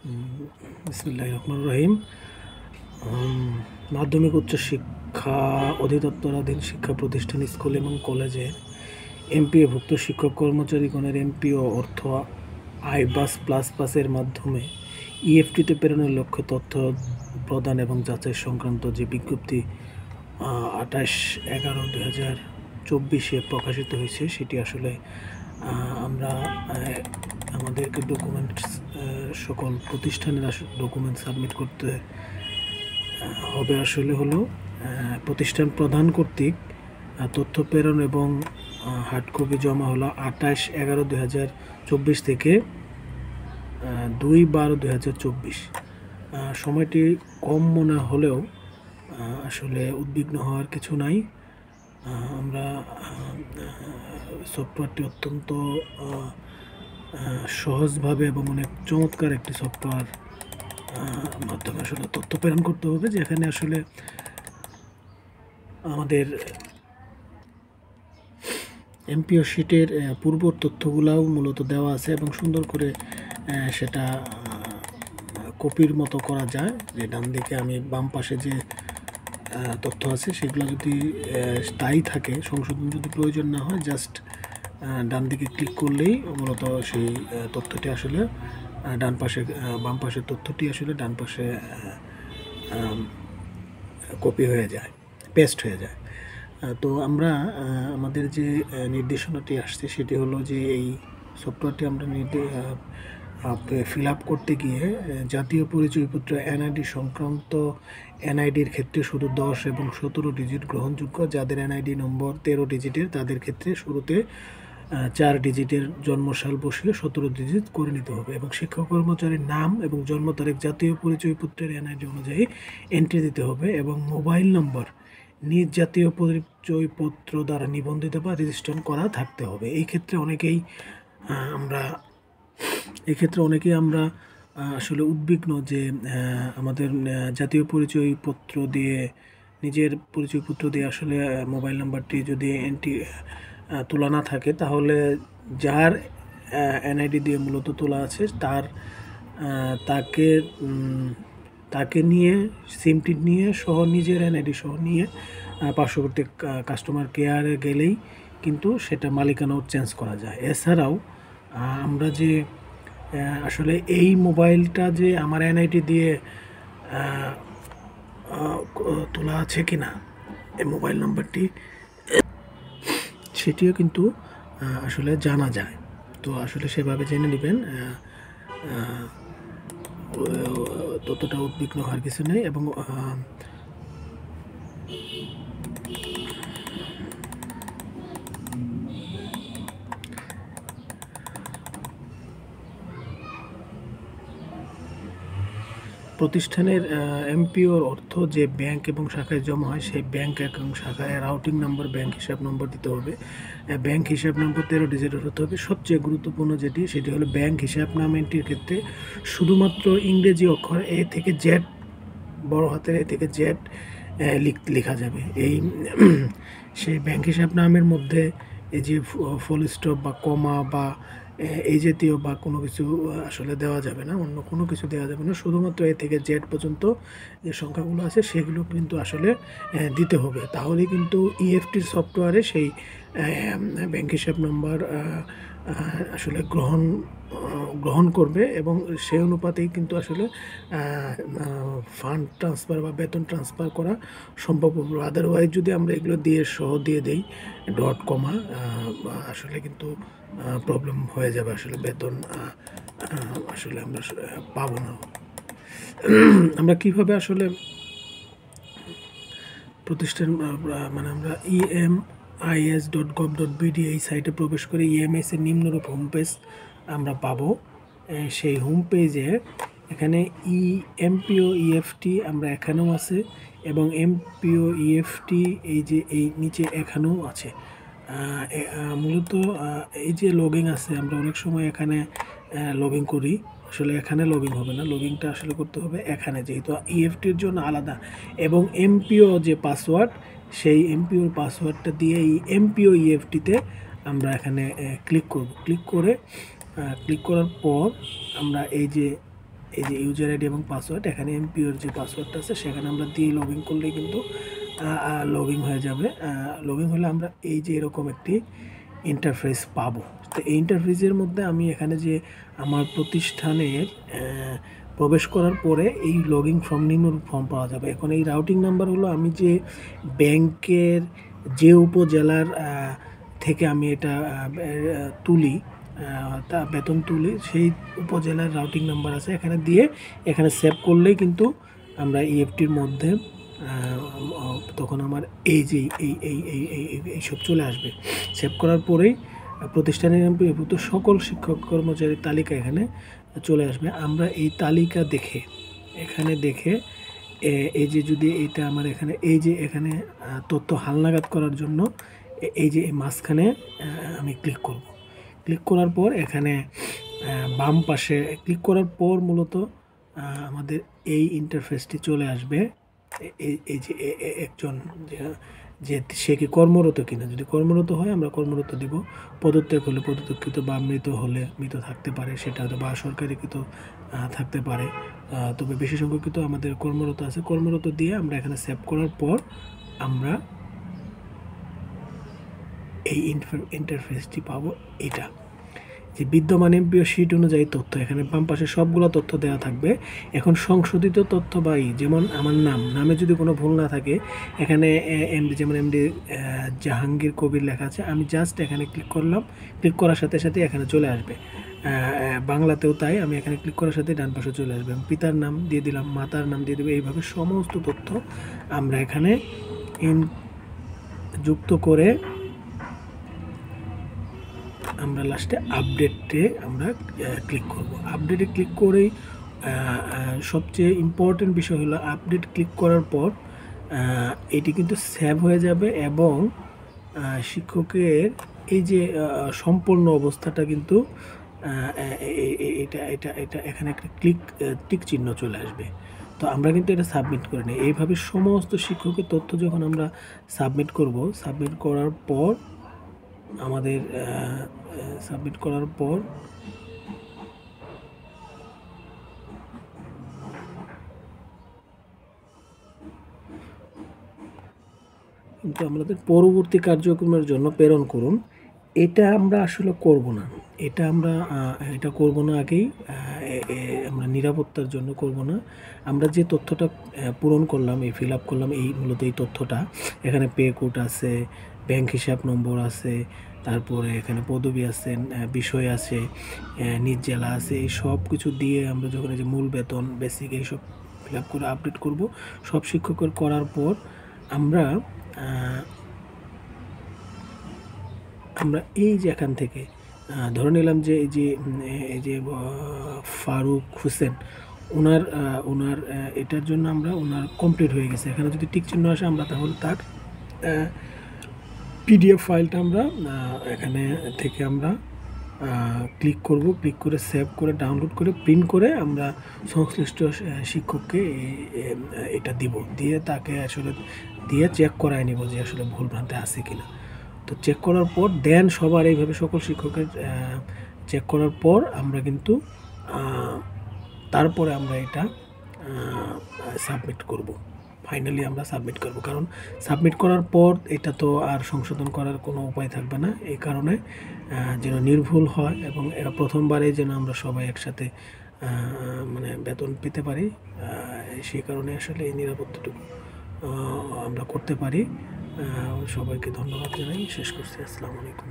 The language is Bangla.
বিসমিল্লাহির রহমানির রহিম। মাধ্যমিক উচ্চ শিক্ষা অধিদপ্তরাধীন শিক্ষা প্রতিষ্ঠান, স্কুল এবং কলেজে এমপিওভুক্ত শিক্ষক কর্মচারীগণের এমপিও অর্থ আইবাস প্লাস পাসের মাধ্যমে ইএফটিতে প্রেরণের লক্ষ্যে তথ্য প্রদান এবং যাচাই সংক্রান্ত যে বিজ্ঞপ্তি 28/11/2024 প্রকাশিত হয়েছে, সেটি আসলে আমরা আমাদেরকে ডকুমেন্টস সকল প্রতিষ্ঠানের ডকুমেন্ট সাবমিট করতে হবে। আসলে হলো প্রতিষ্ঠান প্রধান কর্তৃক তথ্য প্রেরণ এবং হার্ড কপি জমা হলো 28/11/2024 থেকে 2/12/2024। সময়টি কম মনে হলেও আসলে উদ্বিগ্ন হওয়ার কিছু নাই। আমরা সফটওয়্যারটি অত্যন্ত সহজভাবে এবং অনেক চমৎকার একটি সফটওয়্যার মাধ্যমে আসলে তথ্য প্রেরণ করতে হবে, যেখানে আসলে আমাদের এমপিও শিটের পূর্ব তথ্যগুলাও মূলত দেওয়া আছে এবং সুন্দর করে সেটা কপির মতো করা যায়। যে ডান দিকে আমি বাম পাশে যে তথ্য আছে সেগুলো যদি স্থায়ী থাকে, সংশোধন যদি প্রয়োজন না হয়, জাস্ট ডান দিকে ক্লিক করলেই মূলত সেই তথ্যটি আসলে ডান পাশে, বাম পাশের তথ্যটি আসলে ডান পাশে কপি হয়ে যায়, পেস্ট হয়ে যায়। তো আমরা আমাদের যে নির্দেশনাটি আসছে সেটি হলো যে এই সফটওয়্যারটি আমরা ফিল আপ করতে গিয়ে জাতীয় পরিচয়পত্র এনআইডি সংক্রান্ত এনআইডির ক্ষেত্রে শুধু 10 এবং 17 ডিজিট গ্রহণযোগ্য। যাদের এনআইডি নম্বর 13 ডিজিটের তাদের ক্ষেত্রে শুরুতে 4 ডিজিটের জন্মসাল বসিয়ে 17 ডিজিট করে নিতে হবে এবং শিক্ষক কর্মচারীর নাম এবং জন্ম তারিখ জাতীয় পরিচয়পত্রের এনআইডি অনুযায়ী এন্ট্রি দিতে হবে এবং মোবাইল নম্বর নিজ জাতীয় পরিচয়পত্র দ্বারা নিবন্ধিত বা রেজিস্ট্রেশন করা থাকতে হবে। এই ক্ষেত্রে অনেকেই আমরা আসলে উদ্বিগ্ন যে আমাদের জাতীয় পরিচয়পত্র দিয়ে, নিজের পরিচয়পত্র দিয়ে আসলে মোবাইল নাম্বারটি যদি এন্ট্রি তোলা না থাকে, তাহলে যার এনআইডি দিয়ে মূলত তোলা আছে তাকে নিয়ে সিমটি নিয়ে সহ, নিজের এনআইডি সহ নিয়ে পার্শ্ববর্তী কাস্টমার কেয়ারে গেলেই কিন্তু সেটা মালিকানাও চেঞ্জ করা যায়। এছাড়াও আমরা যে আসলে এই মোবাইলটা যে আমার এনআইডি দিয়ে তোলা আছে কিনা, এই মোবাইল নাম্বারটি, সেটিও কিন্তু আসলে জানা যায়। তো আসলে সেভাবে জেনে নেবেন, ততটা উদ্বিগ্ন হওয়ার কিছু নেই। এবং প্রতিষ্ঠানের এমপিওর অর্থ যে ব্যাংক এবং শাখায় জমা হয়, সেই ব্যাংক এবং শাখায় রাউটিং নাম্বার, ব্যাংক হিসাব নম্বর দিতে হবে। ব্যাংক হিসাব নম্বর 13 ডিজিটের হতে হবে। সবচেয়ে গুরুত্বপূর্ণ সেটি হলো ব্যাংক হিসাব নাম এন্ট্রির ক্ষেত্রে শুধুমাত্র ইংরেজি অক্ষর এ থেকে জেড, বড় হাতের এ থেকে জেড লেখা যাবে। সেই ব্যাংক হিসাব নামের মধ্যে এই যে ফুল স্টপ বা কমা বা এই জাতীয় বা কোনো কিছু আসলে দেওয়া যাবে না, অন্য কোনো কিছু দেওয়া যাবে না। শুধুমাত্র এ থেকে জেড পর্যন্ত যে সংখ্যাগুলো আছে সেগুলো কিন্তু আসলে দিতে হবে। তাহলেই কিন্তু ইএফটির সফটওয়্যারে সেই ব্যাংক হিসাব নাম্বার আসলে গ্রহণ করবে এবং সেই অনুপাতেই কিন্তু আসলে ফান্ড ট্রান্সফার বা বেতন ট্রান্সফার করা সম্ভব হবে। আদারওয়াইজ যদি আমরা এগুলো দিয়ে দেই ডট কমা, আসলে কিন্তু প্রবলেম হয়ে যাবে। আসলে বেতন আসলে আমরা পাবো না। আমরা কিভাবে আসলে প্রতিষ্ঠান, মানে আমরা emis.gov.bd এই সাইটে প্রবেশ করে ইএমএস এর নিম্নরূপ হোম পেজ আমরা পাবো। সেই হোম পেজে এখানে এমপিও ইএফটি আমরা এখানেও আছে এবং এমপিও ইএফটি এই নিচে এখানেও আছে। মূলত এই যে লগইন আছে, আমরা অনেক সময় এখানে লগইন করি, আসলে এখানে লগইন হবে না, লগইনটা আসলে করতে হবে এখানে, যেহেতু ইএফটির জন্য আলাদা। এবং এমপিও যে পাসওয়ার্ড, সেই এমপিওর পাসওয়ার্ডটা দিয়ে এই এমপিও ইএফটিতে আমরা এখানে ক্লিক করব। ক্লিক করার পর আমরা এই যে এই যে ইউজার আইডি এবং পাসওয়ার্ড, এখানে এমপিওর যে পাসওয়ার্ডটা আছে সেখানে আমরা দিয়ে লগ ইন করলেই কিন্তু লগ ইন হয়ে যাবে। লগ ইন হলে আমরা এই যে এরকম একটি ইন্টারফেস পাবো। তো এই ইন্টারফেসের মধ্যে আমি এখানে যে আমার প্রতিষ্ঠানের প্রবেশ করার পরে এই লগ ইন ফর্ম নিম্নরূপ ফর্ম পাওয়া যাবে। এখন এই রাউটিং নাম্বার হলো আমি যে ব্যাংকের যে উপজেলার থেকে আমি এটা তুলি, তা বেতন তুলি, সেই উপজেলার রাউটিং নাম্বার আছে, এখানে দিয়ে এখানে সেভ করলেই কিন্তু আমরা ইএফটির মধ্যে তখন আমার এই যে এইসব চলে আসবে। সেভ করার পরেই প্রতিষ্ঠানের এমপিভুক্ত সকল শিক্ষক কর্মচারীর তালিকা এখানে চলে আসবে। আমরা এই তালিকা দেখে এখানে দেখে এই যে যদি এইটা আমার এখানে এই যে এখানে তথ্য হালনাগাদ করার জন্য এই যে মাঝখানে আমি ক্লিক করব। ক্লিক করার পর এখানে বাম পাশে ক্লিক করার পর মূলত আমাদের এই ইন্টারফেসটি চলে আসবে। এই যে একজন যে সে কি কর্মরত কিনা, যদি কর্মরত হয় আমরা কর্মরত দিব, পদত্যাগ হলে পদত্যাগকৃত, বা মৃত হলে মৃত থাকতে পারে সেটা হয়তো, বা সরকারিকৃত থাকতে পারে, তবে বেশি সংখ্যকৃত আমাদের কর্মরত আছে। কর্মরত দিয়ে আমরা এখানে সেভ করার পর আমরা এই ইন্টারফেসটি পাবো। এটা যে বিদ্যমান এমপিও শিট অনুযায়ী তথ্য, এখানে বাম পাশে সবগুলো তথ্য দেওয়া থাকবে। এখন সংশোধিত তথ্য বা যেমন আমার নামে যদি কোনো ভুল না থাকে, এখানে এমডি যেমন এমডি জাহাঙ্গীর কবির লেখা আছে, আমি জাস্ট এখানে ক্লিক করলাম, ক্লিক করার সাথে সাথে এখানে চলে আসবে। বাংলাতেও তাই, আমি এখানে ক্লিক করার সাথে ডান পাশে চলে আসবে। পিতার নাম দিয়ে দিলাম, মাতার নাম দিয়ে দেবে, এইভাবে সমস্ত তথ্য আমরা এখানে যুক্ত করে আমরা লাস্টে আপডেটে আমরা ক্লিক করব। আপডেটে ক্লিক করেই সবচেয়ে ইম্পর্টেন্ট বিষয় হলো আপডেট ক্লিক করার পর এটি কিন্তু সেভ হয়ে যাবে এবং শিক্ষকের এই যে সম্পূর্ণ অবস্থাটা কিন্তু এটা এখানে একটা টিক চিহ্ন চলে আসবে। তো আমরা কিন্তু এটা সাবমিট করে নিই। এইভাবে সমস্ত শিক্ষকের তথ্য যখন আমরা সাবমিট করব, সাবমিট করার পর আমাদের সাবমিট করার পর কিন্তু আমাদের পরবর্তী কার্যক্রমের জন্য প্রেরণ করুন। এটা আমরা আসলে করব না, এটা করব না আগেই, আমরা নিরাপত্তার জন্য করব না। আমরা যে তথ্যটা পূরণ করলাম, এই ফিল আপ করলাম, এই মূলত এই তথ্যটা, এখানে পে কোড আছে, ব্যাংক হিসাব নম্বর আছে, তারপরে এখানে পদবি আছে, বিষয় আছে, নিজ জেলা আছে, এই সব কিছু দিয়ে আমরা যখন এই যে মূল বেতন, বেসিক, এইসব ফিল আপ করে আপডেট করব। সব শিক্ষকের করার পর আমরা এই যে এখান থেকে ধরে নিলাম যে এই যে ফারুক হোসেন, ওনার এটার জন্য আমরা ওনার কমপ্লিট হয়ে গেছে। এখানে যদি টিক চিহ্ন আসে আমরা তাহলে তার পিডিএফ ফাইলটা আমরা এখানে থেকে আমরা ক্লিক করব। ক্লিক করে সেভ করে ডাউনলোড করে প্রিন্ট করে আমরা সংশ্লিষ্ট শিক্ষককে এটা দিব, দিয়ে তাকে আসলে দিয়ে চেক করায় নিব যে আসলে ভুলভ্রান্তি আছে কিনা। তো চেক করার পর দেন সবার এইভাবে সকল শিক্ষকের চেক করার পর আমরা কিন্তু তারপরে আমরা এটা সাবমিট করব। ফাইনালি আমরা সাবমিট করব, কারণ সাবমিট করার পর এটা তো আর সংশোধন করার কোনো উপায় থাকবে না। এই কারণে যেন নির্ভুল হয় এবং প্রথমবারে যেন আমরা সবাই একসাথে মানে বেতন পেতে পারি, সেই কারণে আসলে এই নিরাপত্তাটুকু আমরা করতে পারি। সবাইকে ধন্যবাদ জানাই শেষ করছি। আসসালামু আলাইকুম।